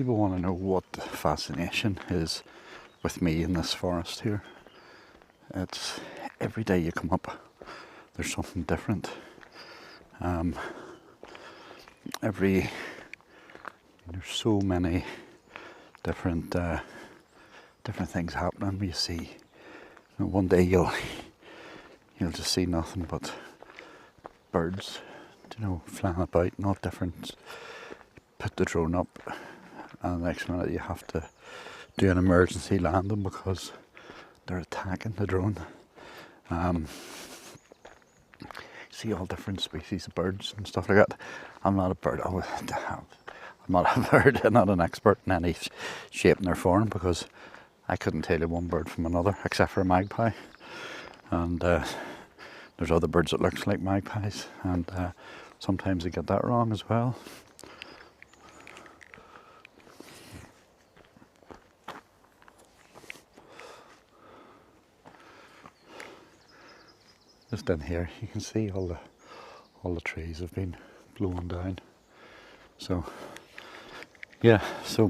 people want to know what the fascination is with me in this forest here. It's every day you come up, there's something different. There's so many different things happening. You see, one day you'll just see nothing but birds, flying about, not different. Put the drone up, and the next minute you have to do an emergency landing because they're attacking the drone. See all different species of birds and stuff like that. I'm not a bird. I'm not a bird. I'm not an expert in any shape and form because I couldn't tell you one bird from another except for a magpie. And there's other birds that looks like magpies, and sometimes they get that wrong as well. Just in here, you can see all the trees have been blown down. So, yeah. So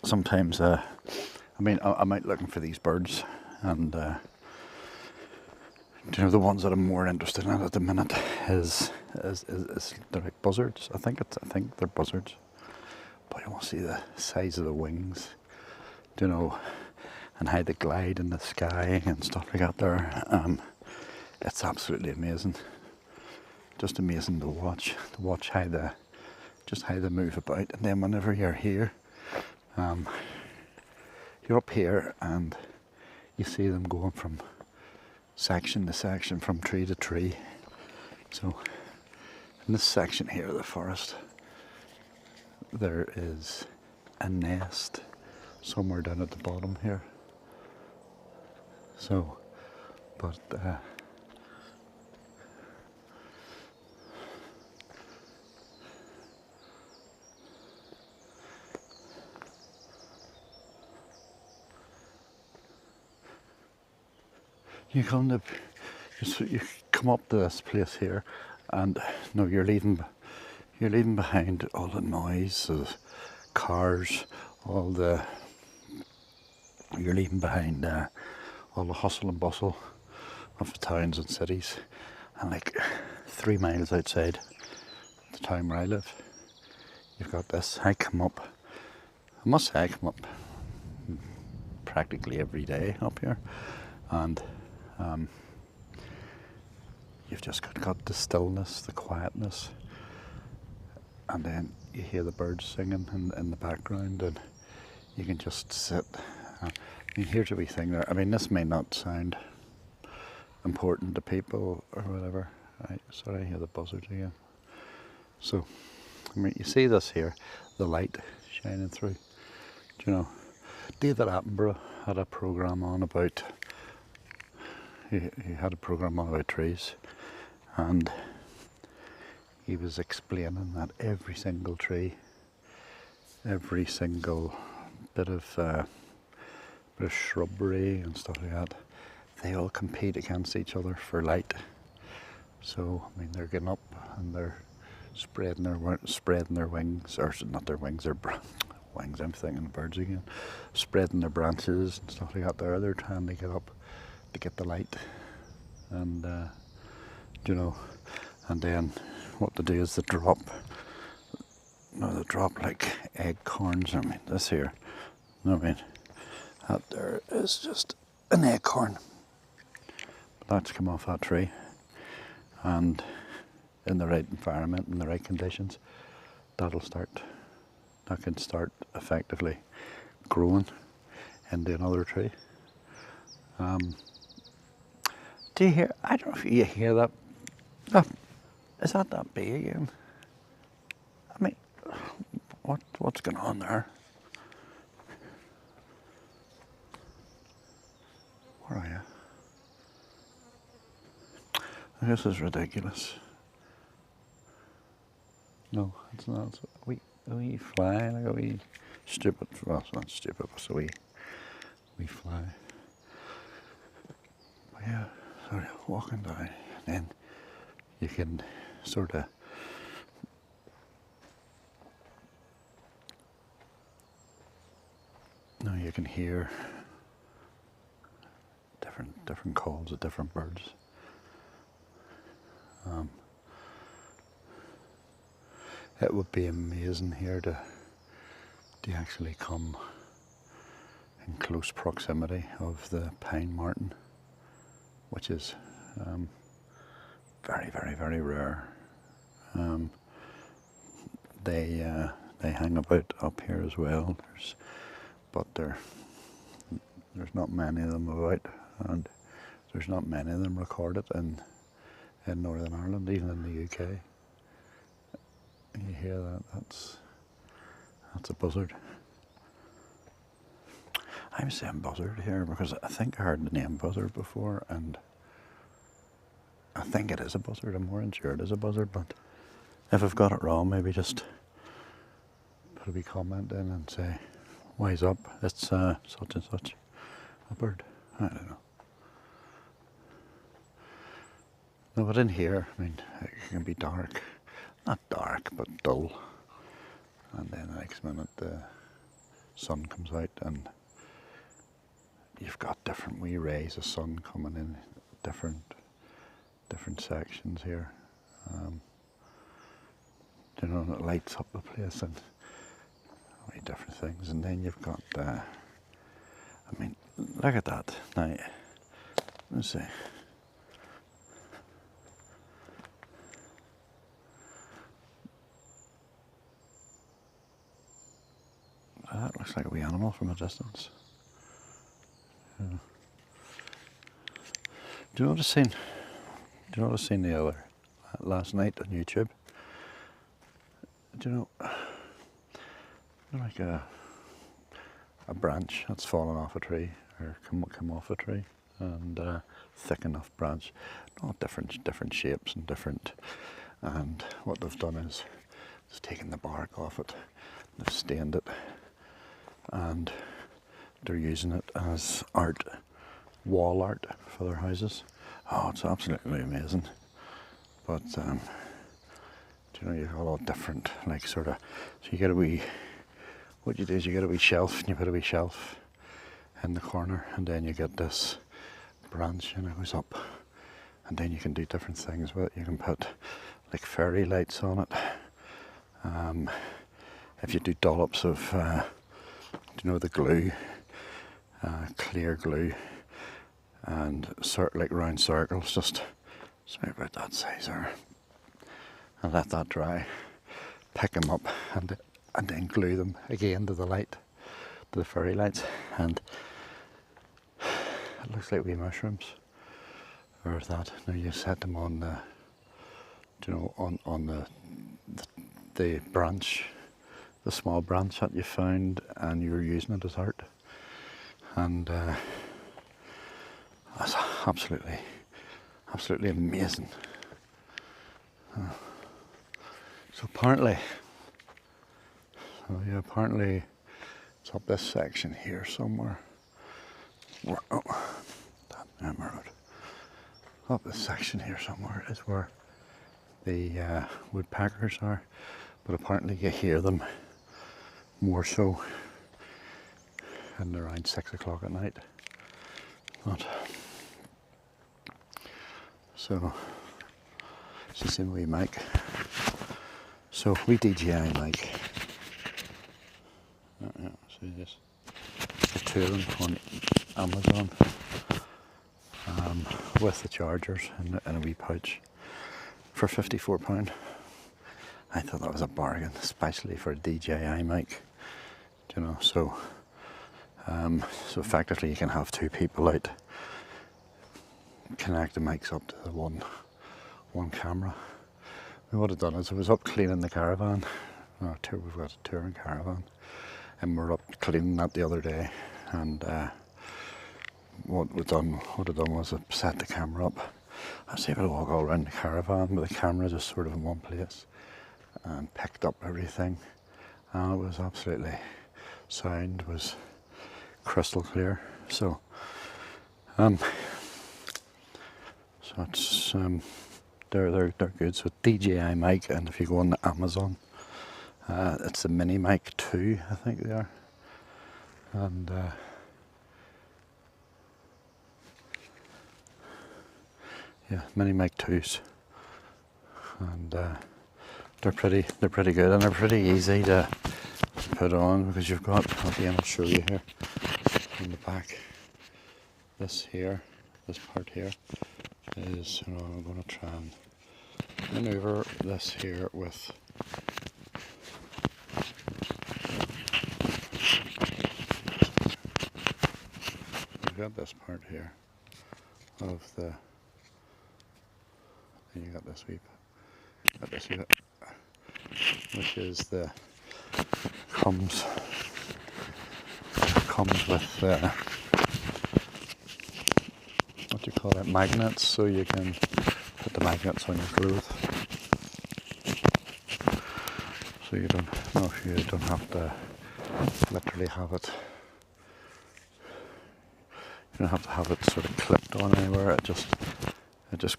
sometimes, I'm out looking for these birds, and the ones that I'm more interested in at the minute is they're like buzzards. I think they're buzzards. But you want to see the size of the wings, and how they glide in the sky and stuff like that there. It's absolutely amazing. Just amazing to watch how they move about. And then whenever you're here, you're up here and you see them going from section to section, from tree to tree. So in this section here of the forest, there is a nest somewhere down at the bottom here. So, but you come up to this place here, and no, you're leaving behind all the noise of cars, you're leaving behind all the hustle and bustle of the towns and cities, and like 3 miles outside the town where I live, you've got this. I must say I come up practically every day up here, and you've just got the stillness, the quietness, and then you hear the birds singing in the background, and you can just sit. Here's a wee thing there. This may not sound important to people or whatever. Sorry, I hear the buzzards again. So, you see this here, the light shining through. David Attenborough had a program on about. He had a program on about trees, and he was explaining that every single tree, every single bit of shrubbery and stuff like that, they all compete against each other for light. So they're getting up and they're spreading their wings, or not their wings, their wings. I'm thinking of birds again. Spreading their branches and stuff like that. They're trying to get up to get the light, and and then what they do is they drop like acorns. This here. That there is just an acorn. But that's come off that tree, and in the right environment, in the right conditions, that can start effectively growing into another tree. Do you hear? I don't know if you hear that. Is that bee again? What's going on there? Where are you? This is ridiculous. No, it's not. It's a wee fly, like a wee stupid. Well, it's not stupid, it's a wee fly. But yeah, sorry, walking down, and then you can sort of Now you can hear different calls of different birds. It would be amazing here to actually come in close proximity of the pine martin, which is very, very, very rare. They hang about up here as well, but there's not many of them about, and there's not many of them recorded in Northern Ireland, even in the UK. You hear that? That's a buzzard. I'm saying buzzard here because I think I heard the name buzzard before, and I think it is a buzzard. I'm more than sure it is a buzzard, but if I've got it wrong, maybe just put a wee comment in and say, wise up, it's such and such a bird. I don't know. No, but in here, I mean, it can be dark. Not dark, but dull. And then the next minute the sun comes out and you've got different wee rays of sun coming in different sections here. You know, and it lights up the place and wee different things. And then you've got, I mean, look at that. Now, let's see. That looks like a wee animal from a distance. Yeah. Do you know what I seen the other last night on YouTube? Do you know like a branch that's fallen off a tree or come off a tree, and thick enough branch, not different shapes and what they've done is taken the bark off it, they've stained it, and they're using it as art, wall art for their houses. Oh, it's absolutely amazing. But you know, you have all different, like sort of, so you get a wee, what you do is you get a wee shelf and you put a wee shelf in the corner, and then you get this branch and it goes up, and then you can do different things with it. You can put like fairy lights on it. If you do dollops of you know, the glue, clear glue, and like round circles, just about that size there, and let that dry, pick them up and then glue them again to the light, to the fairy lights, and it looks like wee mushrooms or that. Now you set them on the, you know, on the branch, the small branch that you found, and you're using it as art, and that's absolutely amazing. So apparently it's up this section here somewhere. Oh, that road. Up this section here somewhere is where the woodpeckers are, but apparently you hear them more so and around 6 o'clock at night. But so it's the same way mic. So we DJI mic. Yeah, see this. The two of them on Amazon, with the chargers in a wee pouch for £54. I thought that was a bargain, especially for a DJI mic. You know, so effectively you can have two people out, connect the mics up to the one camera. And what I've done is I was up cleaning the caravan. We've got a touring caravan, and we're up cleaning that the other day. And what I've done was I set the camera up. I was able to walk all around the caravan with the camera just sort of in one place, and picked up everything. And it was absolutely, sound was crystal clear. So it's they're good. So DJI mic, and if you go on the Amazon, it's the mini mic 2, I think they are. and yeah, mini mic 2s, and they're pretty good, and they're pretty easy to put on because you've got, again, I'll show you here on the back. This part here is, I'm going to try and maneuver this here with you've got this part here of the, and you got this wee bit, which is the comes with what do you call it, magnets, so you can put the magnets on your clothes, so you don't have to literally have it. You don't have to have it sort of clipped on anywhere. It just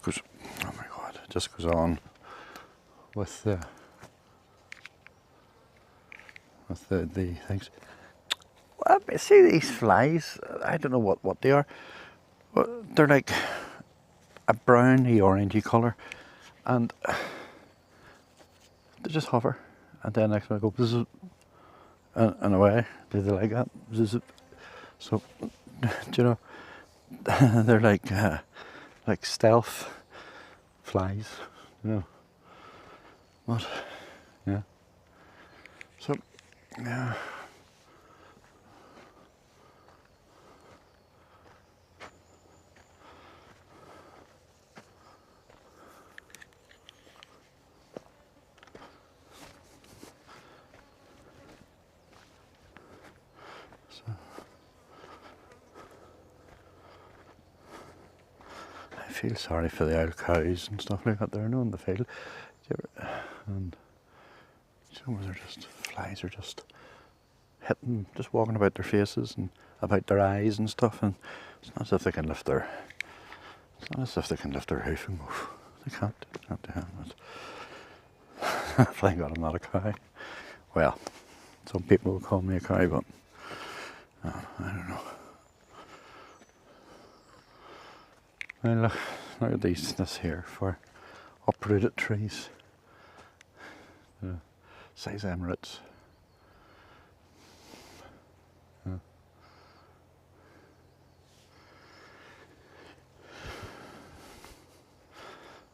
goes. Oh my god! It just goes on with the things. Well, see these flies? I don't know what they are. They're like a browny orangey colour, and they just hover, and then next one I go bzz, and away. Do they like that? Bzz. So, do you know? They're like stealth flies, you know. What? Yeah. So, yeah. I feel sorry for the old cows and stuff like that. They're in the field, and they're just flies are just hitting, just walking about their faces and about their eyes and stuff. And it's not as if they can lift their, hoof and go. They can't do that. Thank God I'm not a cow. Well, some people will call me a cow, but I don't know. Well, look at this here for uprooted trees. Size emirates.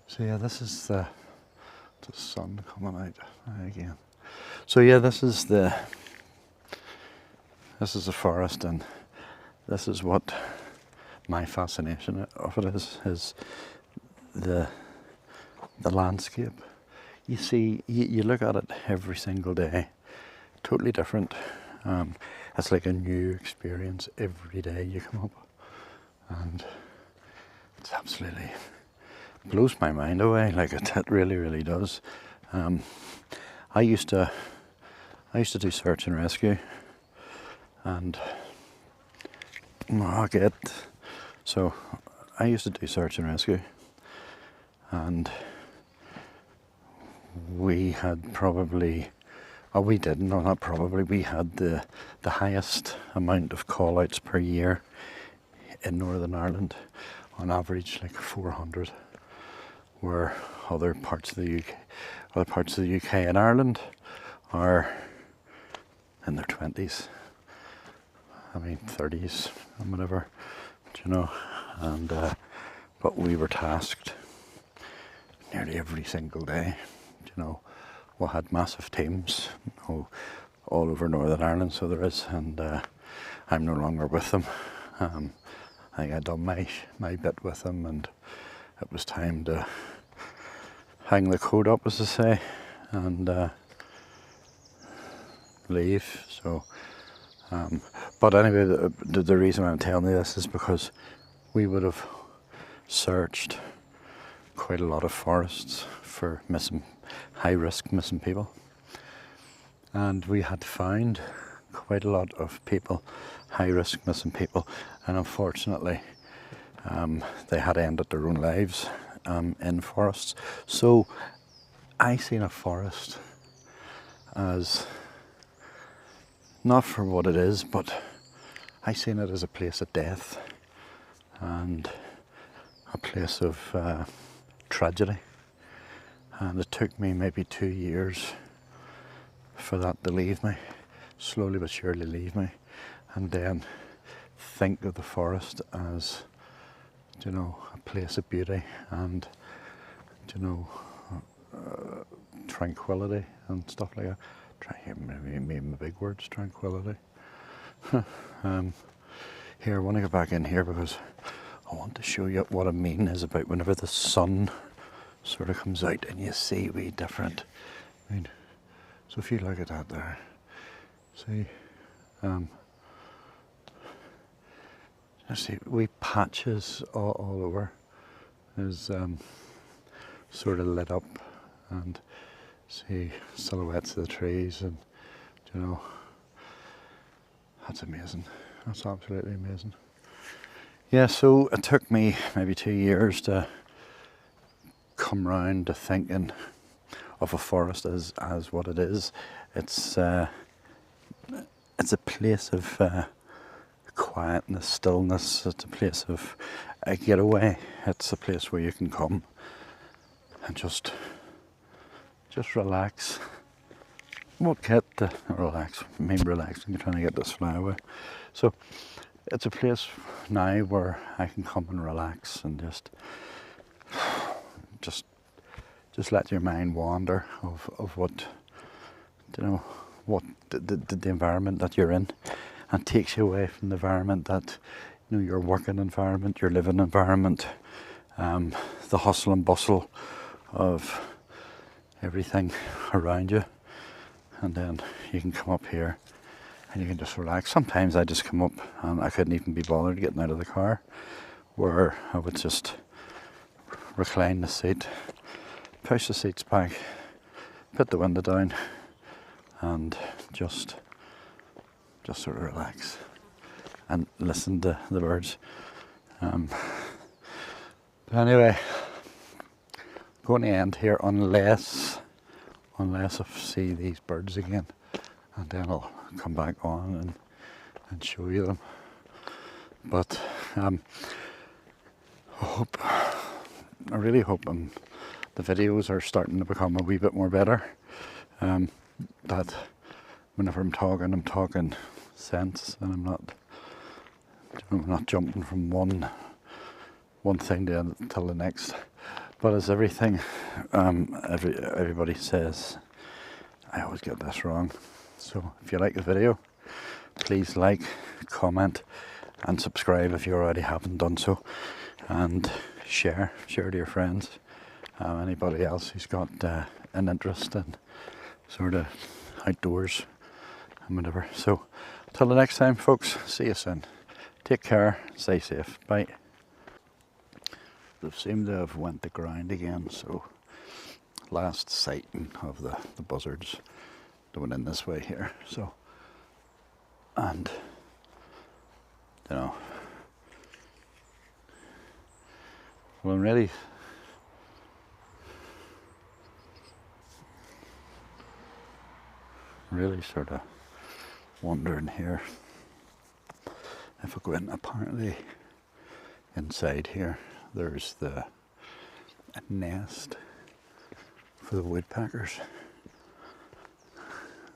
So yeah, this is the sun coming out again. So yeah, this is the forest, and this is what my fascination of it is the landscape. You see, you look at it every single day, totally different. It's like a new experience every day you come up, and it's absolutely blows my mind away. Like it really, really does. I used to do search and rescue, and so I used to do search and rescue, and we had probably, we didn't, no, not probably, we had the highest amount of call-outs per year in Northern Ireland, on average like 400, where other parts of the UK and Ireland are in their 20s, 30s and whatever, you know, and but we were tasked nearly every single day. You know, we had massive teams, all over Northern Ireland, so there is, and I'm no longer with them. I think I'd done my bit with them, and it was time to hang the coat up, as they say, and leave. So, but anyway, the reason I'm telling you this is because we would have searched quite a lot of forests for high-risk missing people, and we had found quite a lot of people, high-risk missing people, and unfortunately they had ended their own lives in forests. So I seen a forest as not for what it is, but I seen it as a place of death and a place of tragedy. And it took me maybe 2 years for that to leave me, slowly but surely leave me, and then think of the forest as, you know, a place of beauty and, you know, tranquility and stuff like that. Try maybe my big words, tranquility. Here, I want to go back in here because I want to show you what I mean is about whenever the sun sort of comes out and you see wee different. I mean, so if you look at that there, see, I see wee patches all over is sort of lit up, and see silhouettes of the trees, and you know, that's amazing. That's absolutely amazing. Yeah, so it took me maybe 2 years to come round to thinking of a forest as what it is. It's a place of quietness, stillness. It's a place of a getaway. It's a place where you can come and just relax. Won't get to relax. I mean, relaxing. You're trying to get this fly away. So it's a place now where I can come and relax and just let your mind wander of what, you know, what the environment that you're in, and takes you away from the environment that, you know, your working environment, your living environment, the hustle and bustle of everything around you. And then you can come up here and you can just relax. Sometimes I just come up and I couldn't even be bothered getting out of the car, where I would just recline the seat, push the seats back, put the window down, and just sort of relax and listen to the birds. But anyway, I'm going to end here unless I see these birds again, and then I'll come back on and show you them. But I really hope the videos are starting to become a wee bit more better. That whenever I'm talking sense, and I'm not jumping from one thing till the next. But as everything, everybody says, I always get this wrong. So if you like the video, please like, comment, and subscribe if you already haven't done so, and share to your friends, anybody else who's got an interest in sort of outdoors and whatever. So till the next time, folks, see you soon. Take care, stay safe, bye. They seem to have went to ground again, so last sighting of the buzzards, they went in this way here. So, and you know, well, I'm really sort of wondering here if I go in. Apparently inside here there's a nest for the woodpeckers.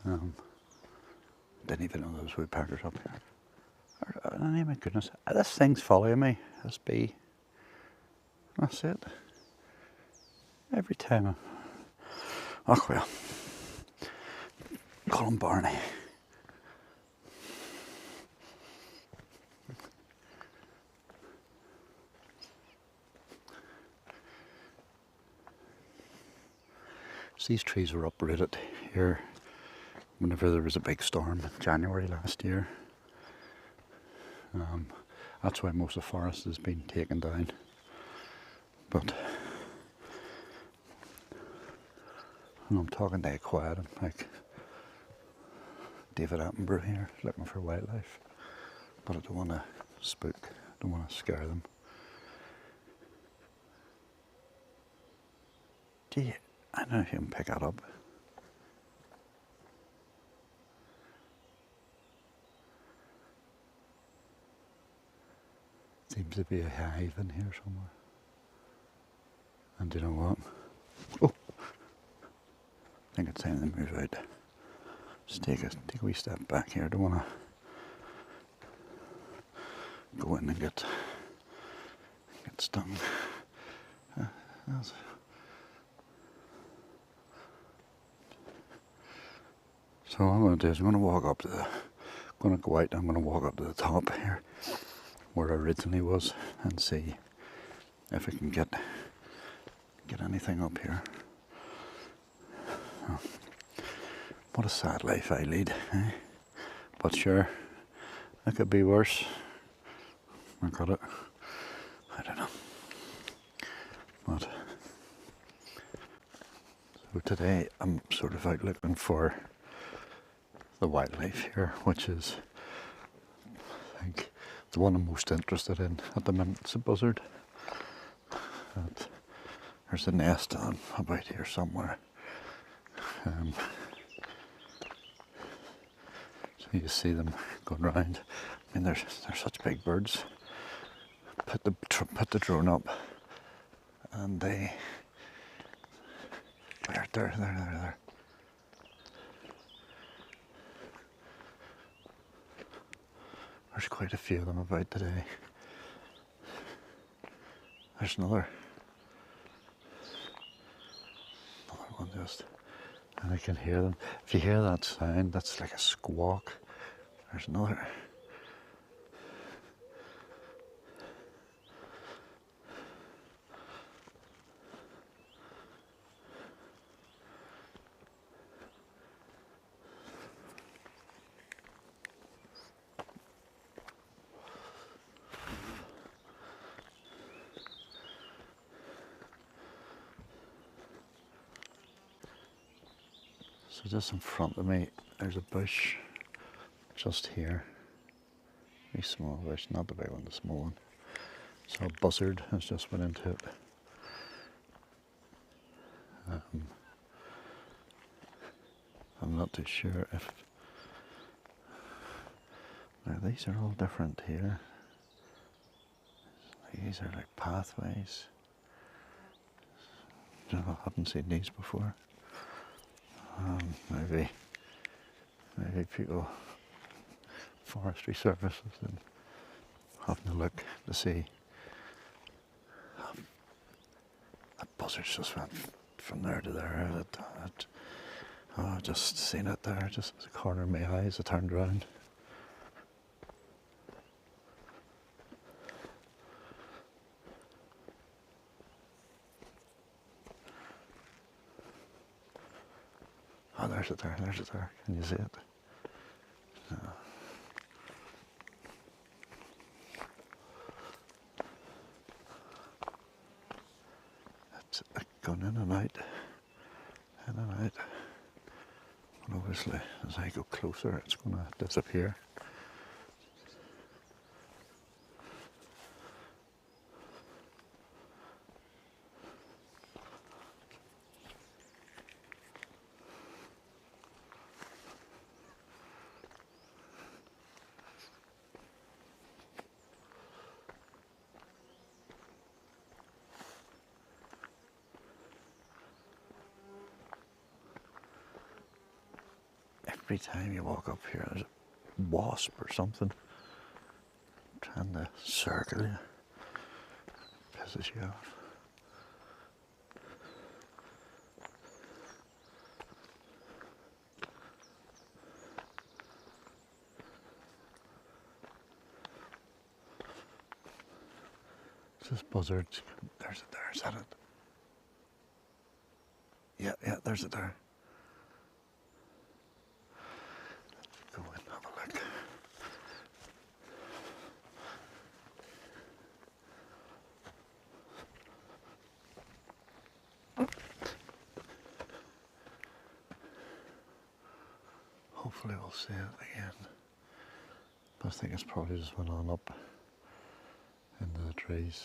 Didn't even know there was woodpeckers up here. Oh my goodness, this thing's following me, this bee. That's it. Every time oh well, call him Barney. So these trees were uprooted here whenever there was a big storm in January last year. That's why most of the forest has been taken down. But I'm talking dead quiet. I'm like David Attenborough here, looking for wildlife. But I don't want to spook, I don't want to scare them. I don't know if you can pick that up. Seems to be a hive in here somewhere. And do you know what? Oh! I think it's time to move out. Just take a wee step back here. I don't want to go in and get stung. So what I'm going to do is I'm going to walk up to going to go out and I'm going to walk up to the top here where I originally was and see if I can get anything up here. Oh, what a sad life I lead, eh? But sure, it could be worse. I got it. I don't know. But so today I'm sort of out looking for the wildlife here, which is, I think, the one I'm most interested in at the minute. It's a buzzard. And there's a nest on about here somewhere. So you see them going round. I mean, they're such big birds. Put the drone up, and there. There's quite a few of them about today. There's another one just, and I can hear them. If you hear that sound, that's like a squawk. There's another. So just in front of me, there's a bush just here. A small bush, not the big one, the small one. So a buzzard has just went into it. I'm not too sure if... Now these are all different here. These are like pathways. I haven't seen these before. Maybe people, forestry services, and having a look to see. That buzzard's just went from there to there. I just seen it there, just at the corner of my eyes. I turned around. Oh, there's it there. Can you see it? No. It's gone in and out. And obviously, as I go closer, it's going to disappear. Every time you walk up here, there's a wasp or something trying to circle you. Pisses you off. It's this buzzard. There's it there. Is that it? Yeah, there's it there. Go and have a look. Hopefully we'll see it again. But I think it's probably just went on up into the trees.